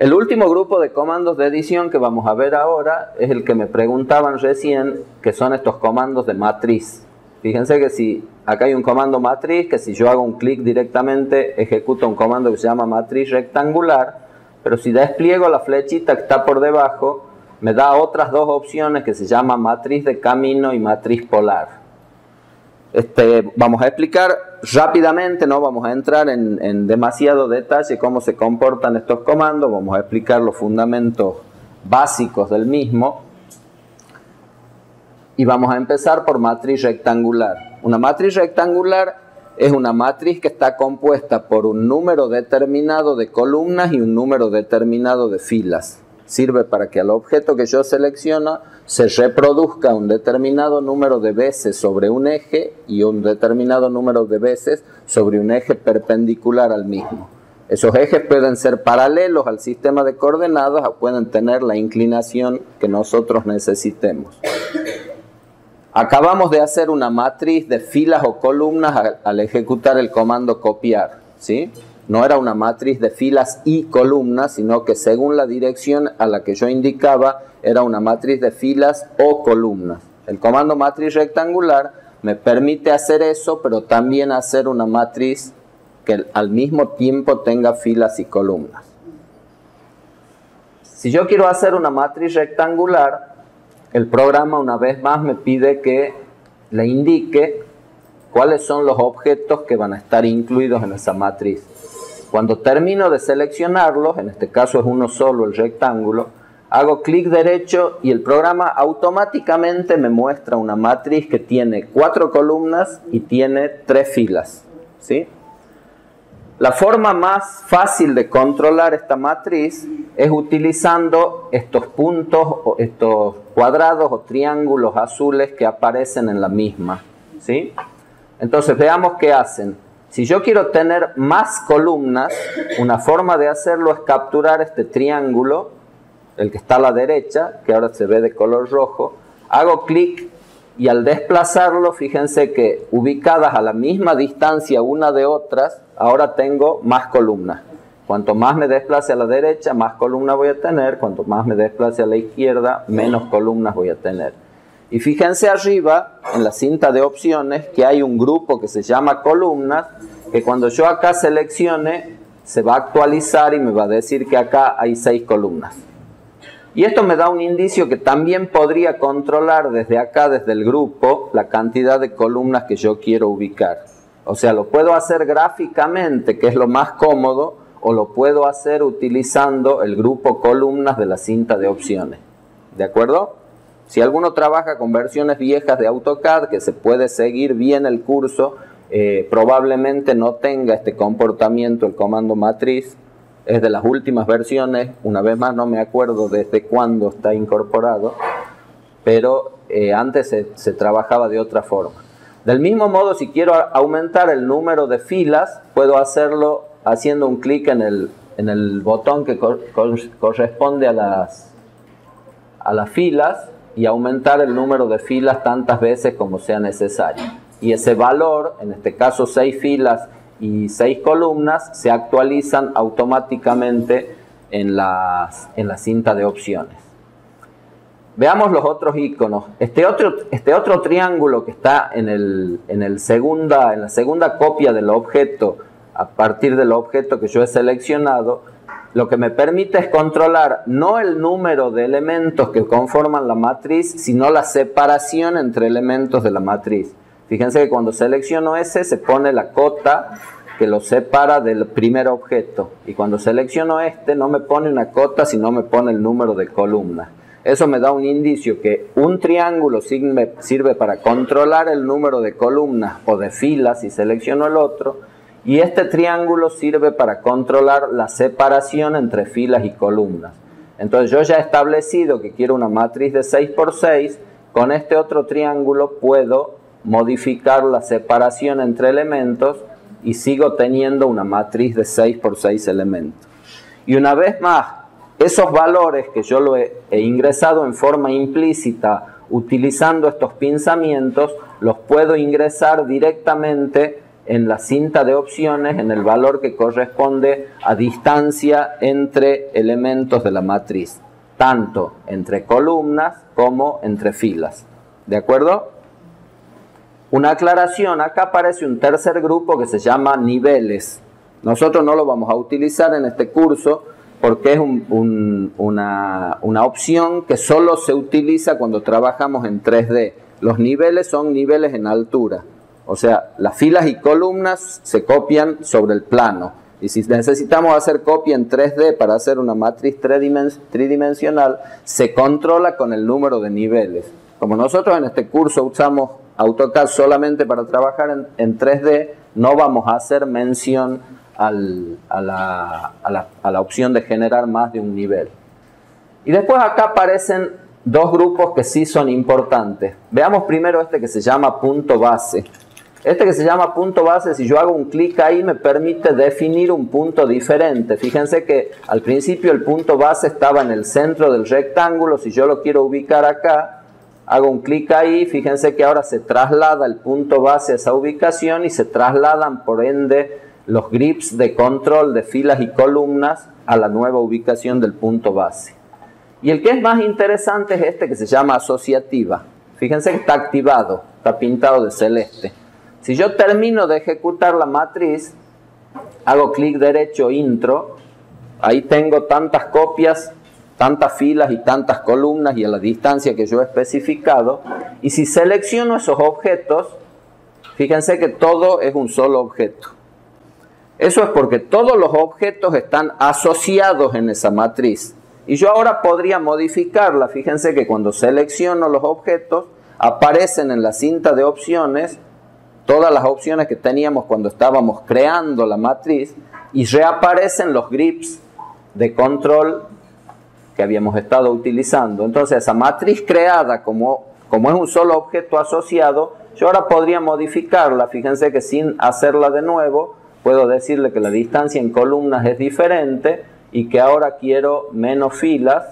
El último grupo de comandos de edición que vamos a ver ahora es el que me preguntaban recién, que son estos comandos de matriz. Fíjense que si acá hay un comando matriz, que si yo hago un clic directamente ejecuta un comando que se llama matriz rectangular, pero si despliego la flechita que está por debajo, me da otras dos opciones que se llaman matriz de camino y matriz polar. Vamos a explicar rápidamente, no vamos a entrar en demasiado detalle cómo se comportan estos comandos, vamos a explicar los fundamentos básicos del mismo. Y vamos a empezar por matriz rectangular. Una matriz rectangular es una matriz que está compuesta por un número determinado de columnas y un número determinado de filas. Sirve para que al objeto que yo selecciono se reproduzca un determinado número de veces sobre un eje y un determinado número de veces sobre un eje perpendicular al mismo. Esos ejes pueden ser paralelos al sistema de coordenadas o pueden tener la inclinación que nosotros necesitemos. Acabamos de hacer una matriz de filas o columnas al ejecutar el comando copiar, ¿sí? No era una matriz de filas y columnas, sino que según la dirección a la que yo indicaba, era una matriz de filas o columnas. El comando matriz rectangular me permite hacer eso, pero también hacer una matriz que al mismo tiempo tenga filas y columnas. Si yo quiero hacer una matriz rectangular, el programa una vez más me pide que le indique cuáles son los objetos que van a estar incluidos en esa matriz. Cuando termino de seleccionarlos, en este caso es uno solo, el rectángulo, hago clic derecho y el programa automáticamente me muestra una matriz que tiene 4 columnas y tiene 3 filas, ¿sí? La forma más fácil de controlar esta matriz es utilizando estos puntos, o estos cuadrados o triángulos azules que aparecen en la misma, ¿sí? Entonces veamos qué hacen. Si yo quiero tener más columnas, una forma de hacerlo es capturar este triángulo, el que está a la derecha, que ahora se ve de color rojo, hago clic y al desplazarlo, fíjense que ubicadas a la misma distancia una de otras, ahora tengo más columnas. Cuanto más me desplace a la derecha, más columnas voy a tener. Cuanto más me desplace a la izquierda, menos columnas voy a tener. Y fíjense arriba, en la cinta de opciones, que hay un grupo que se llama columnas, que cuando yo acá seleccione, se va a actualizar y me va a decir que acá hay 6 columnas. Y esto me da un indicio que también podría controlar desde acá, desde el grupo, la cantidad de columnas que yo quiero ubicar. O sea, lo puedo hacer gráficamente, que es lo más cómodo, o lo puedo hacer utilizando el grupo columnas de la cinta de opciones. ¿De acuerdo? Si alguno trabaja con versiones viejas de AutoCAD, que se puede seguir bien el curso, probablemente no tenga este comportamiento el comando matriz. Es de las últimas versiones, una vez más no me acuerdo desde cuándo está incorporado, pero antes se trabajaba de otra forma. Del mismo modo, si quiero aumentar el número de filas, puedo hacerlo haciendo un clic en el botón que corresponde a las filas y aumentar el número de filas tantas veces como sea necesario. Y ese valor, en este caso 6 filas y 6 columnas, se actualizan automáticamente en la cinta de opciones. Veamos los otros iconos. Este otro triángulo que está en la segunda copia del objeto, a partir del objeto que yo he seleccionado, lo que me permite es controlar no el número de elementos que conforman la matriz, sino la separación entre elementos de la matriz. Fíjense que cuando selecciono ese, se pone la cota que lo separa del primer objeto. Y cuando selecciono este, no me pone una cota, sino me pone el número de columnas. Eso me da un indicio que un triángulo sirve para controlar el número de columnas o de filas si selecciono el otro. Y este triángulo sirve para controlar la separación entre filas y columnas. Entonces yo ya he establecido que quiero una matriz de 6 por 6. Con este otro triángulo puedo modificar la separación entre elementos y sigo teniendo una matriz de 6 por 6 elementos. Y una vez más, esos valores que yo lo he ingresado en forma implícita utilizando estos pinzamientos, los puedo ingresar directamente en la cinta de opciones en el valor que corresponde a distancia entre elementos de la matriz, tanto entre columnas como entre filas. ¿De acuerdo? Una aclaración, acá aparece un tercer grupo que se llama niveles. Nosotros no lo vamos a utilizar en este curso porque es una opción que solo se utiliza cuando trabajamos en 3D. Los niveles son niveles en altura. O sea, las filas y columnas se copian sobre el plano. Y si necesitamos hacer copia en 3D para hacer una matriz tridimensional, se controla con el número de niveles. Como nosotros en este curso usamos AutoCAD solamente para trabajar en 3D, no vamos a hacer mención a la opción de generar más de un nivel. Y después acá aparecen dos grupos que sí son importantes. Veamos primero este que se llama punto base. Este que se llama punto base, si yo hago un clic ahí, me permite definir un punto diferente. Fíjense que al principio el punto base estaba en el centro del rectángulo. Si yo lo quiero ubicar acá, hago un clic ahí. Fíjense que ahora se traslada el punto base a esa ubicación y se trasladan por ende los grips de control de filas y columnas a la nueva ubicación del punto base. Y el que es más interesante es este que se llama asociativa. Fíjense que está activado, está pintado de celeste. Si yo termino de ejecutar la matriz, hago clic derecho, intro, ahí tengo tantas copias, tantas filas y tantas columnas y a la distancia que yo he especificado. Y si selecciono esos objetos, fíjense que todo es un solo objeto. Eso es porque todos los objetos están asociados en esa matriz. Y yo ahora podría modificarla. Fíjense que cuando selecciono los objetos, aparecen en la cinta de opciones todas las opciones que teníamos cuando estábamos creando la matriz y reaparecen los grips de control que habíamos estado utilizando. Entonces esa matriz creada como es un solo objeto asociado, yo ahora podría modificarla. Fíjense que sin hacerla de nuevo, puedo decirle que la distancia en columnas es diferente y que ahora quiero menos filas.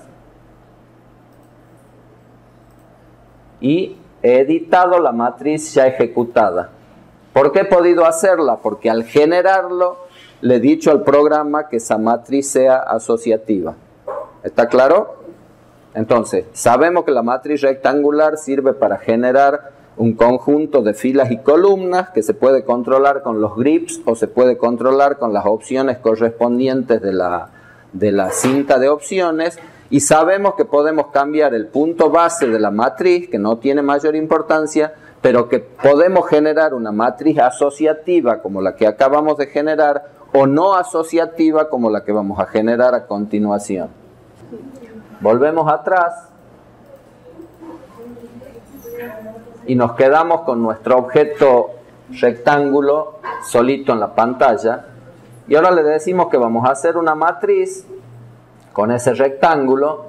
Y he editado la matriz ya ejecutada. ¿Por qué he podido hacerla? Porque al generarlo le he dicho al programa que esa matriz sea asociativa. ¿Está claro? Entonces, sabemos que la matriz rectangular sirve para generar un conjunto de filas y columnas que se puede controlar con los grips o se puede controlar con las opciones correspondientes de la cinta de opciones. Y sabemos que podemos cambiar el punto base de la matriz, que no tiene mayor importancia, pero que podemos generar una matriz asociativa como la que acabamos de generar o no asociativa como la que vamos a generar a continuación. Volvemos atrás y nos quedamos con nuestro objeto rectángulo solito en la pantalla. Y ahora le decimos que vamos a hacer una matriz con ese rectángulo.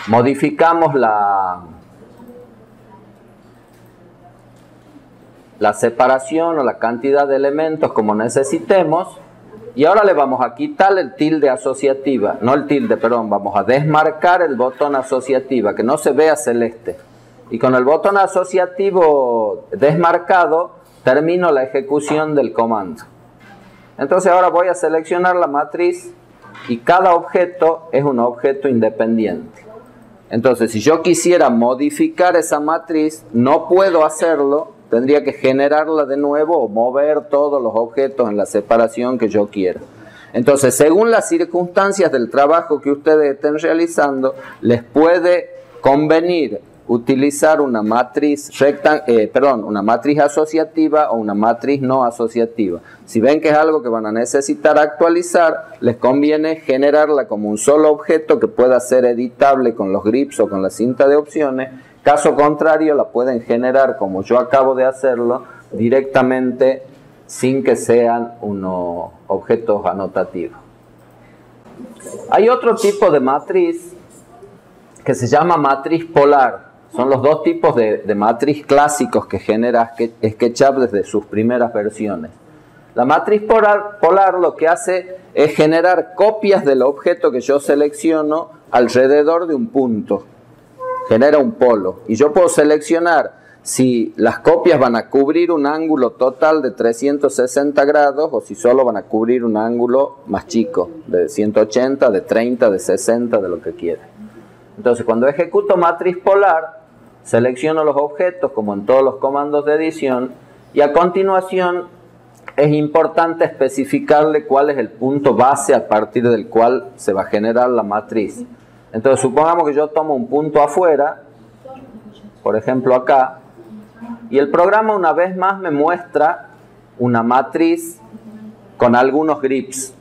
Modificamos la separación o la cantidad de elementos como necesitemos. Y ahora le vamos a quitar el tilde asociativa, no el tilde, perdón, vamos a desmarcar el botón asociativa, que no se vea celeste. Y con el botón asociativo desmarcado, termino la ejecución del comando. Entonces ahora voy a seleccionar la matriz y cada objeto es un objeto independiente. Entonces si yo quisiera modificar esa matriz, no puedo hacerlo. Tendría que generarla de nuevo o mover todos los objetos en la separación que yo quiera. Entonces, según las circunstancias del trabajo que ustedes estén realizando, les puede convenir utilizar una matriz una matriz asociativa o una matriz no asociativa. Si ven que es algo que van a necesitar actualizar, les conviene generarla como un solo objeto que pueda ser editable con los grips o con la cinta de opciones. Caso contrario, la pueden generar como yo acabo de hacerlo, directamente sin que sean unos objetos anotativos. Hay otro tipo de matriz que se llama matriz polar. Son los dos tipos de matriz clásicos que genera SketchUp desde sus primeras versiones. La matriz polar lo que hace es generar copias del objeto que yo selecciono alrededor de un punto. Genera un polo. Y yo puedo seleccionar si las copias van a cubrir un ángulo total de 360 grados o si solo van a cubrir un ángulo más chico, de 180, de 30, de 60, de lo que quiera. Entonces, cuando ejecuto matriz polar, selecciono los objetos como en todos los comandos de edición y a continuación es importante especificarle cuál es el punto base a partir del cual se va a generar la matriz. Entonces, supongamos que yo tomo un punto afuera, por ejemplo acá, y el programa una vez más me muestra una matriz con algunos grips.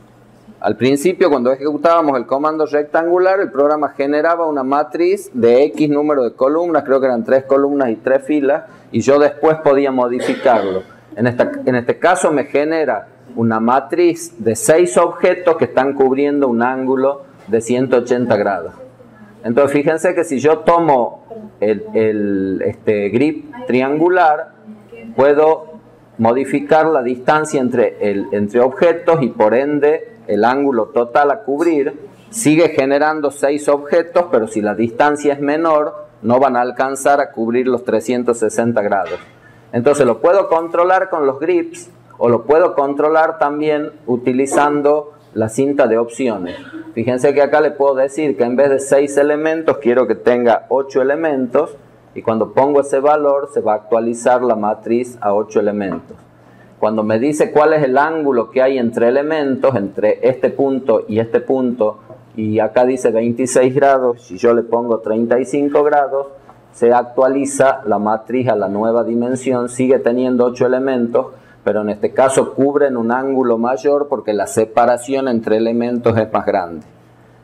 Al principio, cuando ejecutábamos el comando rectangular, el programa generaba una matriz de X número de columnas, creo que eran 3 columnas y 3 filas, y yo después podía modificarlo. En este caso me genera una matriz de 6 objetos que están cubriendo un ángulo de 180 grados. Entonces fíjense que si yo tomo este grip triangular, puedo modificar la distancia entre objetos y por ende el ángulo total a cubrir. Sigue generando 6 objetos, pero si la distancia es menor, no van a alcanzar a cubrir los 360 grados. Entonces lo puedo controlar con los grips o lo puedo controlar también utilizando la cinta de opciones. Fíjense que acá le puedo decir que en vez de 6 elementos quiero que tenga 8 elementos y cuando pongo ese valor se va a actualizar la matriz a 8 elementos. Cuando me dice cuál es el ángulo que hay entre elementos, entre este punto, y acá dice 26 grados, si yo le pongo 35 grados, se actualiza la matriz a la nueva dimensión, sigue teniendo 8 elementos, pero en este caso cubren un ángulo mayor porque la separación entre elementos es más grande.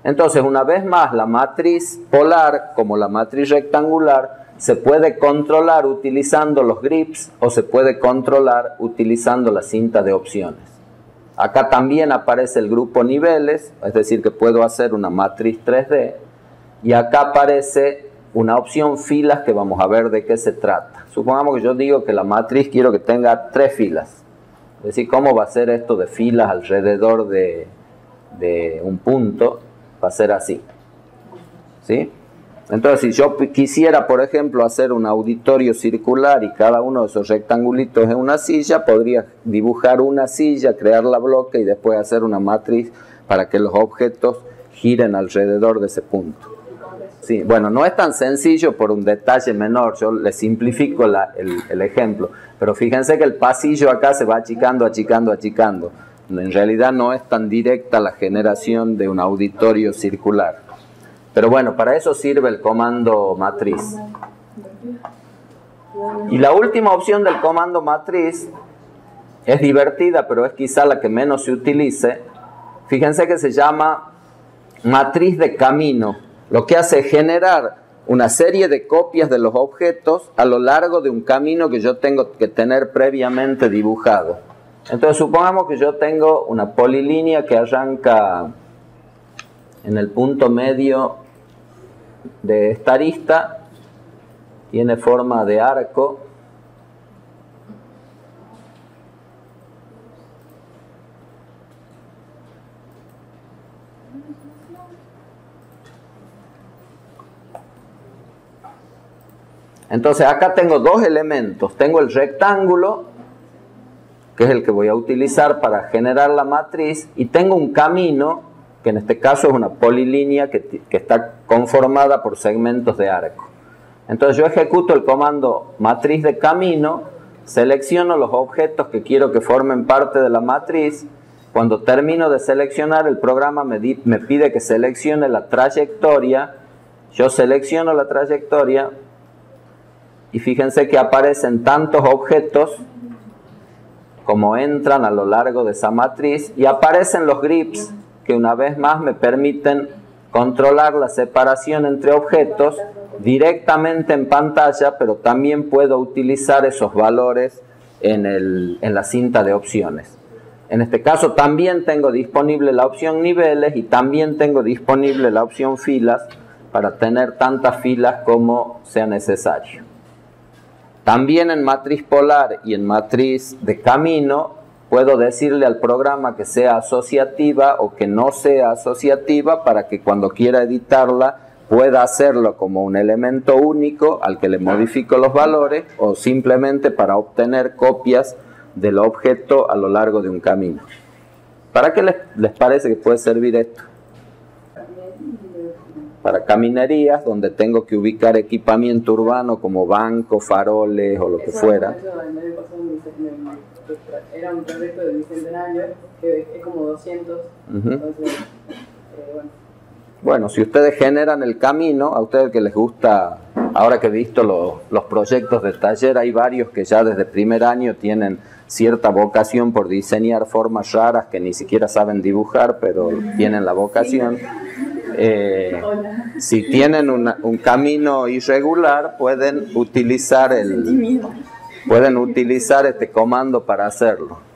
Entonces, una vez más, la matriz polar, como la matriz rectangular, se puede controlar utilizando los grips o se puede controlar utilizando la cinta de opciones. Acá también aparece el grupo niveles, es decir, que puedo hacer una matriz 3D, y acá aparece una opción filas que vamos a ver de qué se trata. Supongamos que yo digo que la matriz quiero que tenga 3 filas. Es decir, ¿cómo va a ser esto de filas alrededor de un punto? Va a ser así. ¿Sí? Entonces, si yo quisiera, por ejemplo, hacer un auditorio circular y cada uno de esos rectangulitos es una silla, podría dibujar una silla, crear la bloque y después hacer una matriz para que los objetos giren alrededor de ese punto. Sí, bueno, no es tan sencillo por un detalle menor, yo le simplifico el ejemplo, pero fíjense que el pasillo acá se va achicando, achicando, achicando. En realidad no es tan directa la generación de un auditorio circular. Pero bueno, para eso sirve el comando matriz. Y la última opción del comando matriz es divertida, pero es quizá la que menos se utilice. Fíjense que se llama matriz de camino. Lo que hace es generar una serie de copias de los objetos a lo largo de un camino que yo tengo que tener previamente dibujado. Entonces supongamos que yo tengo una polilínea que arranca en el punto medio de esta arista, tiene forma de arco. Entonces acá tengo 2 elementos, tengo el rectángulo, que es el que voy a utilizar para generar la matriz, y tengo un camino, que en este caso es una polilínea que está conformada por segmentos de arco. Entonces yo ejecuto el comando matriz de camino, selecciono los objetos que quiero que formen parte de la matriz. Cuando termino de seleccionar, el programa me pide que seleccione la trayectoria. Yo selecciono la trayectoria y fíjense que aparecen tantos objetos como entran a lo largo de esa matriz, y aparecen los grips que una vez más me permiten controlar la separación entre objetos directamente en pantalla, pero también puedo utilizar esos valores en la cinta de opciones. En este caso también tengo disponible la opción niveles y también tengo disponible la opción filas para tener tantas filas como sea necesario. También en matriz polar y en matriz de camino puedo decirle al programa que sea asociativa o que no sea asociativa para que cuando quiera editarla pueda hacerlo como un elemento único al que le modifico los valores o simplemente para obtener copias del objeto a lo largo de un camino. ¿Para qué les parece que puede servir esto? Para caminerías donde tengo que ubicar equipamiento urbano como bancos, faroles o lo que fuera. Era un proyecto del bicentenario que es como 200. Entonces, bueno, si ustedes generan el camino, a ustedes que les gusta, ahora que he visto los proyectos de taller, hay varios que ya desde primer año tienen cierta vocación por diseñar formas raras que ni siquiera saben dibujar, pero tienen la vocación. Si tienen un camino irregular, pueden utilizar este comando para hacerlo.